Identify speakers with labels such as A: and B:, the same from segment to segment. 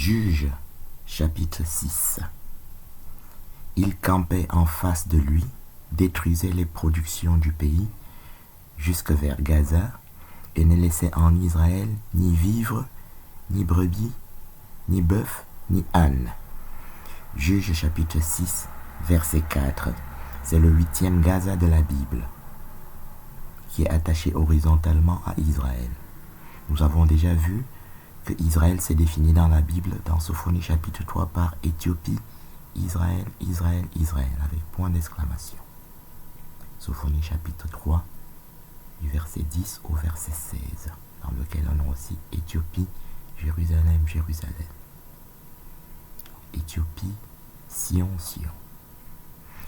A: Juges, chapitre 6. Il campait en face de lui, détruisait les productions du pays, jusque vers Gaza, et ne laissait en Israël ni vivre, ni brebis, ni bœuf, ni âne. Juges, chapitre 6, verset 4. C'est le 8e Gaza de la Bible, qui est attaché horizontalement à Israël. Nous avons déjà vu que Israël s'est défini dans la Bible, dans Sophonie chapitre 3, par Éthiopie, Israël, Israël, Israël, avec point d'exclamation. Sophonie chapitre 3, du verset 10 au verset 16, dans lequel on a aussi Éthiopie, Jérusalem, Jérusalem. Éthiopie, Sion, Sion.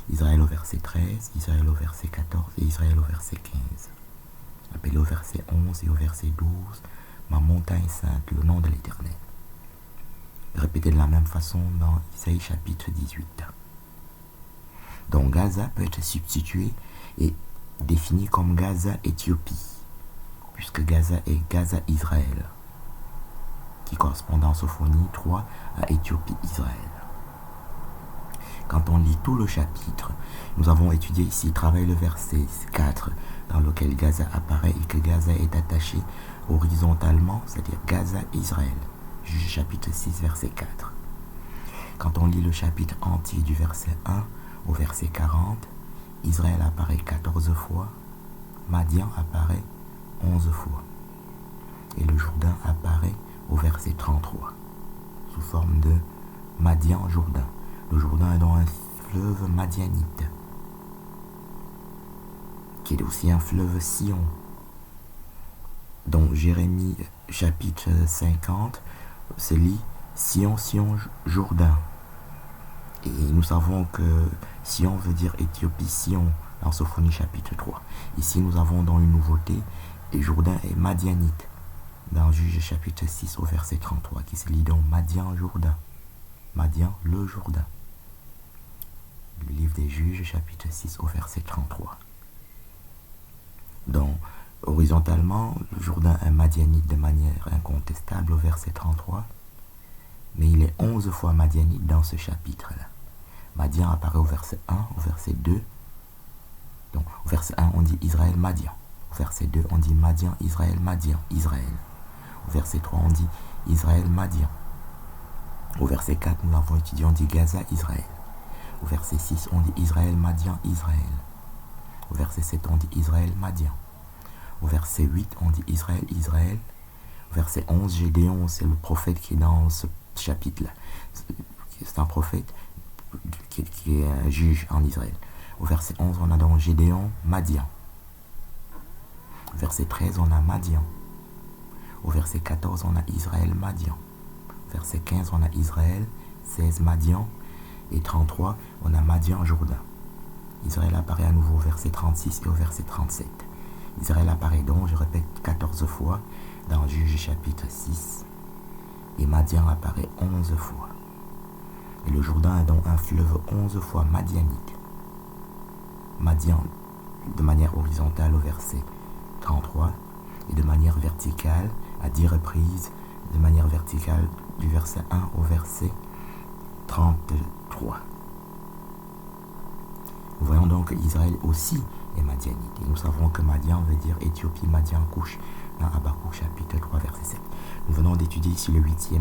A: Israël au verset 13, Israël au verset 14 et Israël au verset 15. Appelé au verset 11 et au verset 12, ma montagne sainte, le nom de l'Éternel. Répété de la même façon dans Isaïe chapitre 18. Donc Gaza peut être substitué et défini comme Gaza Éthiopie, puisque Gaza est Gaza Israël, qui correspond dans Sophonie 3 à Éthiopie Israël. Quand on lit tout le chapitre, nous avons étudié ici, travail le verset 4, dans lequel Gaza apparaît et que Gaza est attaché horizontalement, c'est-à-dire Gaza Israël. Juge chapitre 6, verset 4. Quand on lit le chapitre entier du verset 1 au verset 40, Israël apparaît 14 fois, Madian apparaît 11 fois, et le Jourdain apparaît au verset 33, sous forme de Madian-Jourdain. Le Jourdain est donc un fleuve madianite, qui est aussi un fleuve Sion. Donc Jérémie chapitre 50 se lit Sion, Sion, Jourdain. Et nous savons que Sion veut dire Éthiopie, Sion, dans Sophonie chapitre 3. Ici nous avons donc une nouveauté, et Jourdain est madianite, dans Juge chapitre 6 au verset 33, qui se lit donc Madian, Jourdain. Madian, le Jourdain. Le livre des Juges, chapitre 6 au verset 33. Donc, horizontalement, le Jourdain est madianite de manière incontestable au verset 33, mais il est 11 fois madianite dans ce chapitre-là. Madian apparaît au verset 1, au verset 2. Donc, au verset 1, on dit Israël, Madian. Au verset 2, on dit Madian, Israël, Madian, Israël. Au verset 3, on dit Israël, Madian. Au verset 4, nous l'avons étudié, on dit Gaza, Israël. Au verset 6, on dit Israël, Madian, Israël. Au verset 7, on dit Israël, Madian. Au verset 8, on dit Israël, Israël. Au verset 11, Gédéon, c'est le prophète qui est dans ce chapitre-là. C'est un prophète qui est un juge en Israël. Au verset 11, on a donc Gédéon, Madian. Au verset 13, on a Madian. Au verset 14, on a Israël, Madian. Au verset 15, on a Israël, 16, Madian. Et 33, on a Madian, Jourdain. Israël apparaît à nouveau au verset 36 et au verset 37. Israël apparaît donc, je répète, 14 fois dans Juge chapitre 6. Et Madian apparaît 11 fois. Et le Jourdain est donc un fleuve 11 fois madianite. Madian de manière horizontale au verset 33 et de manière verticale à 10 reprises, de manière verticale du verset 1 au verset 33. Nous voyons donc qu'Israël aussi est madianite. Et nous savons que Madian veut dire Éthiopie, Madian, Couche, dans Habakkuk chapitre 3, verset 7. Nous venons d'étudier ici le 8e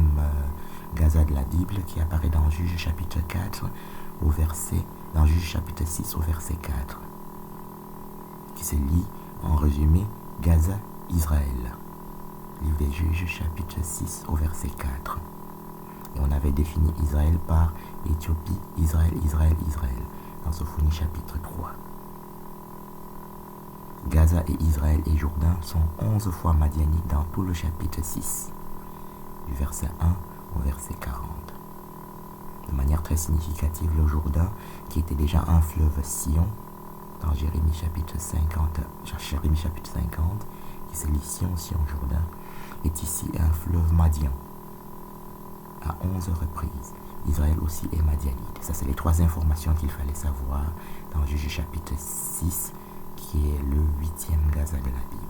A: Gaza de la Bible qui apparaît dans Juge chapitre 4 au verset, dans Juge chapitre 6 au verset 4, qui se lit en résumé Gaza, Israël. Livre des Juges chapitre 6 au verset 4. Et on avait défini Israël par Éthiopie, Israël, Israël, Israël, dans Sophonie chapitre 3. Gaza et Israël et Jourdain sont 11 fois madianites dans tout le chapitre 6, du verset 1 au verset 40. De manière très significative, le Jourdain, qui était déjà un fleuve Sion, dans Jérémie chapitre 50, qui se lit Sion, Sion, Jourdain, est ici un fleuve Madian, à 11 reprises. Israël aussi est madianite. Ça, c'est les 3 informations qu'il fallait savoir dans Juge chapitre 6, qui est le 8e Gaza de la Bible.